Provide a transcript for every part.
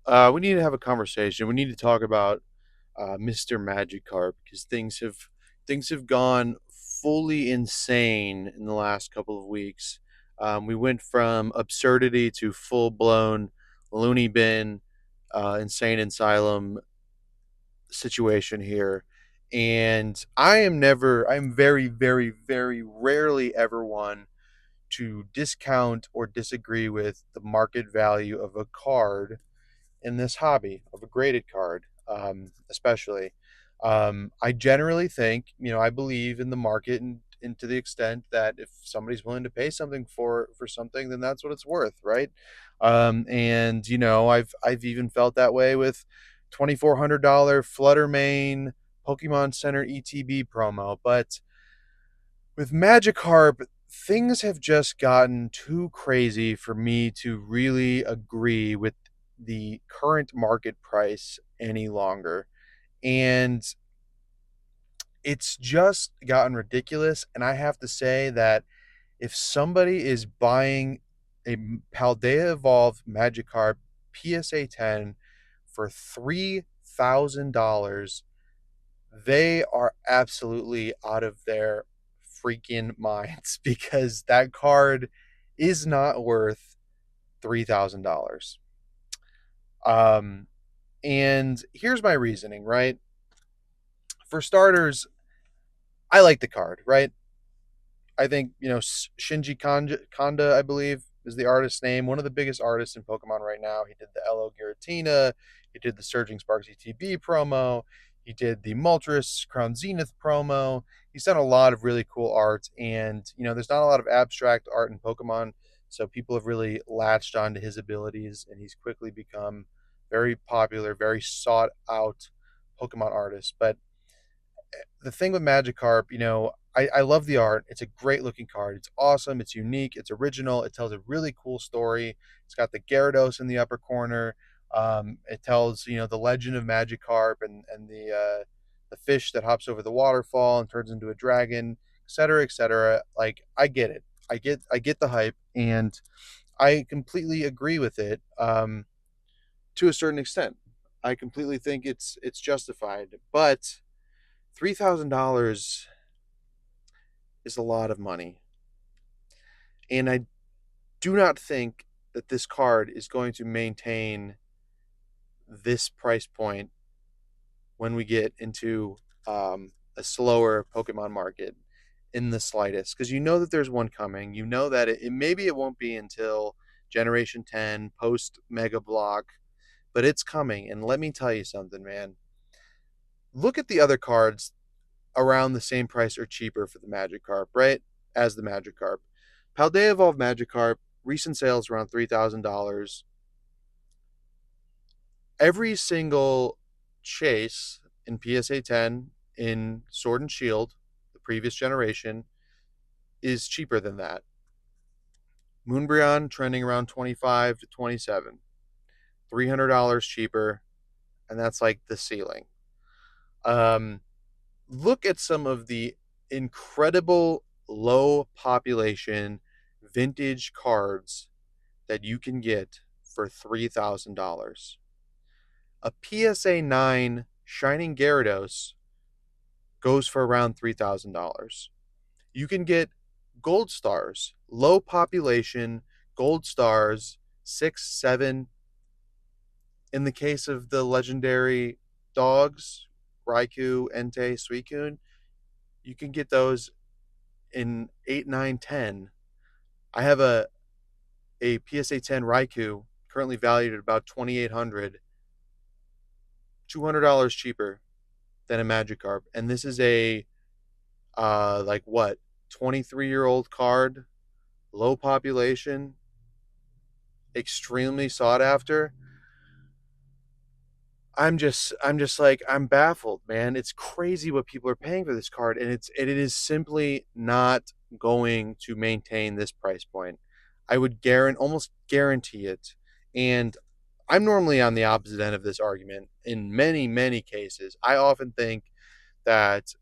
We need to have a conversation. We need to talk about Mr. Magikarp because things have gone fully insane in the last couple of weeks. We went from absurdity to full blown loony bin, insane asylum situation here. And I'm very, very, very rarely ever one to discount or disagree with the market value of a card in this hobby, of a graded card, especially. I generally think, I believe in the market and to the extent that if somebody's willing to pay something for something, then that's what it's worth, right? And I've even felt that way with $2,400 Fluttermane Pokemon Center ETB promo, but with Magikarp, things have just gotten too crazy for me to really agree with the current market price any longer. And it's just gotten ridiculous. And I have to say that if somebody is buying a Paldea Evolved Magikarp PSA 10 for $3,000, they are absolutely out of their freaking minds because that card is not worth $3,000. Um, and here's my reasoning, right? For starters, I like the card, right? I think, Shinji Kanda, I believe, is the artist's name. One of the biggest artists in Pokemon right now. He did the Elo Giratina. He did the Surging Sparks ETB promo. He did the Moltres Crown Zenith promo. He's done a lot of really cool art. And, there's not a lot of abstract art in Pokemon. So people have really latched onto his abilities. And he's quickly become very popular, very sought out Pokemon artist. But the thing with Magikarp, I love the art. It's a great looking card. It's awesome. It's unique. It's original. It tells a really cool story. It's got the Gyarados in the upper corner. It tells the legend of Magikarp and the fish that hops over the waterfall and turns into a dragon, et cetera, et cetera. Like I get it. I get the hype, and I completely agree with it to a certain extent. I completely think it's justified, but $3,000 is a lot of money. And I do not think that this card is going to maintain this price point when we get into a slower Pokemon market in the slightest. Because you know that there's one coming. You know that maybe it won't be until Generation 10, post Mega Block, but it's coming. And let me tell you something, man. Look at the other cards around the same price or cheaper for the Magikarp, right? As the Magikarp. Paldea Evolved Magikarp, recent sales around $3,000. Every single chase in PSA 10 in Sword and Shield, the previous generation, is cheaper than that. Moonbryon trending around 25 to 27. $300 cheaper, and that's like the ceiling. Look at some of the incredible low population vintage cards that you can get for $3,000. A PSA 9 Shining Gyarados goes for around $3,000. You can get gold stars, low population gold stars, 6, 7. In the case of the legendary dogs, Raikou, Entei, Suicune, you can get those in 8, 9, 10. I have a PSA 10 Raikou currently valued at about 2,800, $200 cheaper than a Magikarp, and this is a like what 23-year-old card, low population, extremely sought after. I'm just like I'm baffled, man. It's crazy what people are paying for this card, and it is simply not going to maintain this price point. I would almost guarantee it. And I'm normally on the opposite end of this argument in many, many cases. I often think that,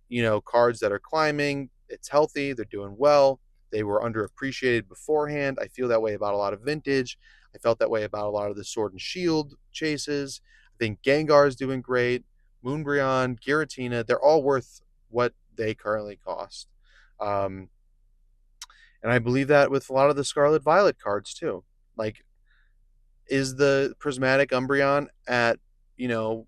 cards that are climbing, it's healthy, they're doing well, they were underappreciated beforehand. I feel that way about a lot of vintage. I felt that way about a lot of the Sword and Shield chases. I think Gengar is doing great. Moonbryon, Giratina, they're all worth what they currently cost. Um, and I believe that with a lot of the Scarlet Violet cards too. Like, is the Prismatic Umbreon at, you know,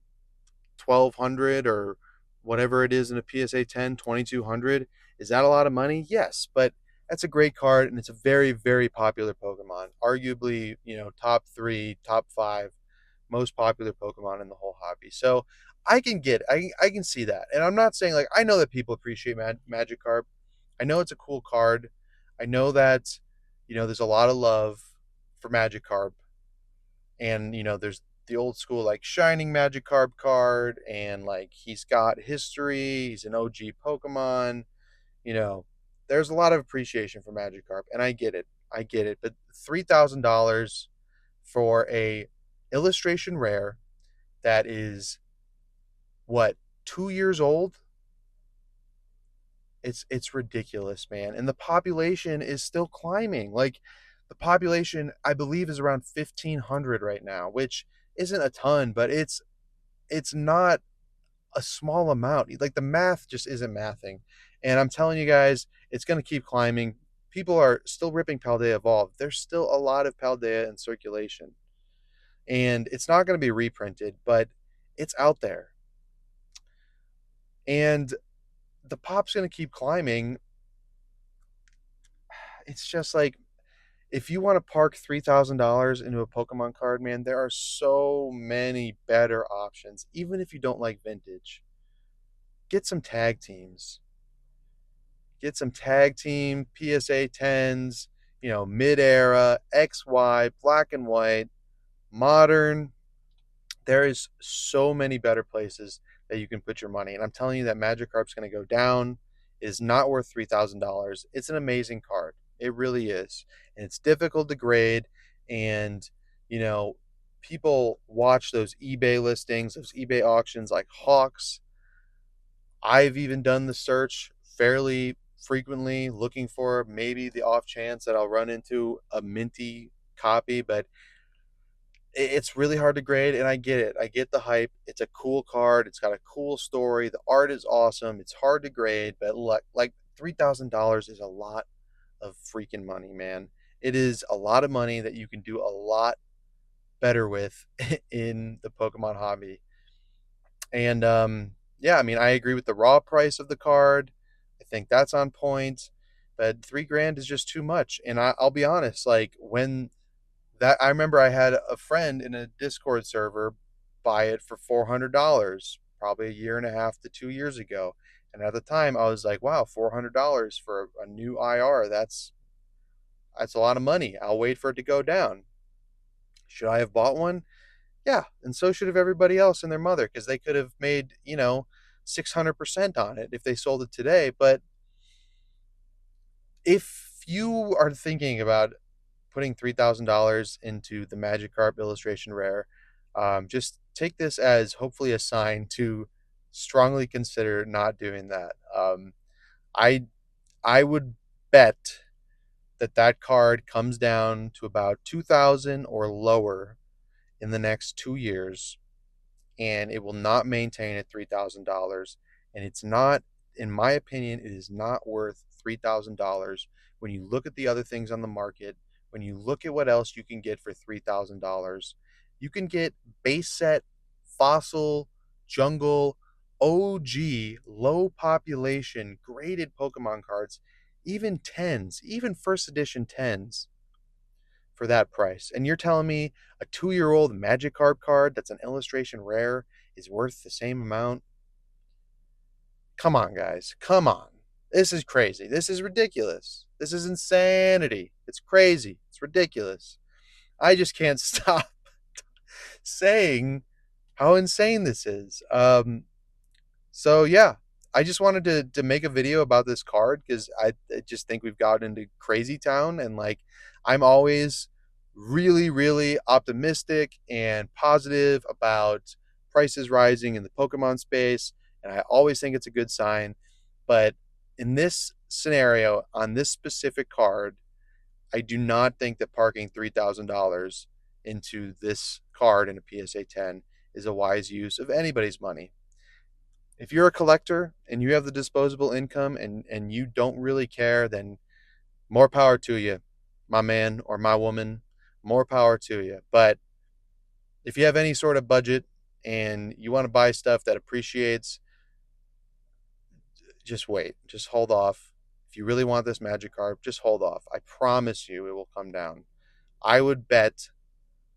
1200 or whatever it is in a PSA 10, 2200? Is that a lot of money? Yes, but that's a great card and it's a very, very popular Pokemon. Arguably, top three, top five most popular Pokemon in the whole hobby. So I can get, I can see that. And I'm not saying, like, I know that people appreciate Magikarp. I know it's a cool card. I know that, there's a lot of love for Magikarp. And, there's the old school, like, Shining Magikarp card. And, like, he's got history. He's an OG Pokemon. You know, there's a lot of appreciation for Magikarp. And I get it. I get it. But $3,000 for a illustration rare that is what, 2 years old? It's ridiculous, man. And the population is still climbing. Like, the population, I believe, is around 1,500 right now, which isn't a ton, but it's not a small amount. Like, the math just isn't mathing. And I'm telling you guys, it's going to keep climbing. People are still ripping Paldea Evolved. There's still a lot of Paldea in circulation. And it's not going to be reprinted, but it's out there. And the pop's going to keep climbing. It's just like, if you want to park $3,000 into a Pokemon card, man, there are so many better options. Even if you don't like vintage, get some tag teams. Get some tag team PSA 10s, mid era, XY, black and white, modern. There is so many better places that you can put your money. And I'm telling you that Magikarp's going to go down. It is not worth $3,000. It's an amazing card. It really is. And it's difficult to grade. And, you know, people watch those eBay listings, those eBay auctions like hawks. I've even done the search fairly frequently looking for maybe the off chance that I'll run into a minty copy, but it's really hard to grade, and I get it. I get the hype. It's a cool card. It's got a cool story. The art is awesome. It's hard to grade, but like $3,000 is a lot of freaking money, man. It is a lot of money that you can do a lot better with in the Pokemon hobby. And yeah, I mean, I agree with the raw price of the card. I think that's on point, but 3 grand is just too much. And I'll be honest, like, when that, I remember I had a friend in a Discord server buy it for $400, probably a year and a half to 2 years ago. And at the time, I was like, "Wow, $400 for a new IR. That's a lot of money. I'll wait for it to go down." Should I have bought one? Yeah, and so should have everybody else and their mother, because they could have made 600% on it if they sold it today. But if you are thinking about putting $3,000 into the Magikarp illustration rare, just take this as hopefully a sign to strongly consider not doing that. I I would bet that that card comes down to about 2,000 or lower in the next 2 years, and it will not maintain at $3,000. And it's not, in my opinion, it is not worth $3,000 when you look at the other things on the market. When you look at what else you can get for $3,000, you can get base set, fossil, jungle, OG, low population, graded Pokemon cards, even tens, even first edition tens for that price. And you're telling me a 2-year-old Magikarp card that's an illustration rare is worth the same amount? Come on, guys. Come on. This is crazy. This is ridiculous. This is insanity. It's crazy. It's ridiculous. I just can't stop saying how insane this is. So yeah, I just wanted to make a video about this card because I just think we've gotten into crazy town, and, like, I'm always really, really optimistic and positive about prices rising in the Pokemon space, and I always think it's a good sign. But in this scenario, on this specific card, I do not think that parking $3,000 into this card in a PSA 10 is a wise use of anybody's money. If you're a collector and you have the disposable income and you don't really care, then more power to you, my man or my woman. More power to you. But if you have any sort of budget and you want to buy stuff that appreciates, just wait. Just hold off. If you really want this Magikarp, just hold off. I promise you it will come down. I would bet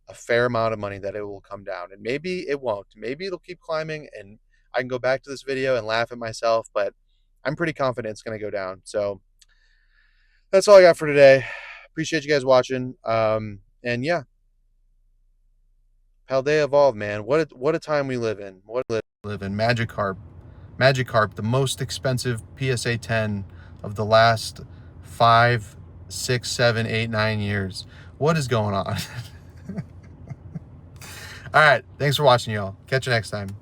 a fair amount of money that it will come down. And maybe it won't. Maybe it'll keep climbing and I can go back to this video and laugh at myself, but I'm pretty confident it's going to go down. So that's all I got for today. Appreciate you guys watching. And yeah, Paldea Evolved, man. What a time we live in. What we live in. Magikarp, the most expensive PSA 10 of the last 5, 6, 7, 8, 9 years. What is going on? All right. Thanks for watching, y'all. Catch you next time.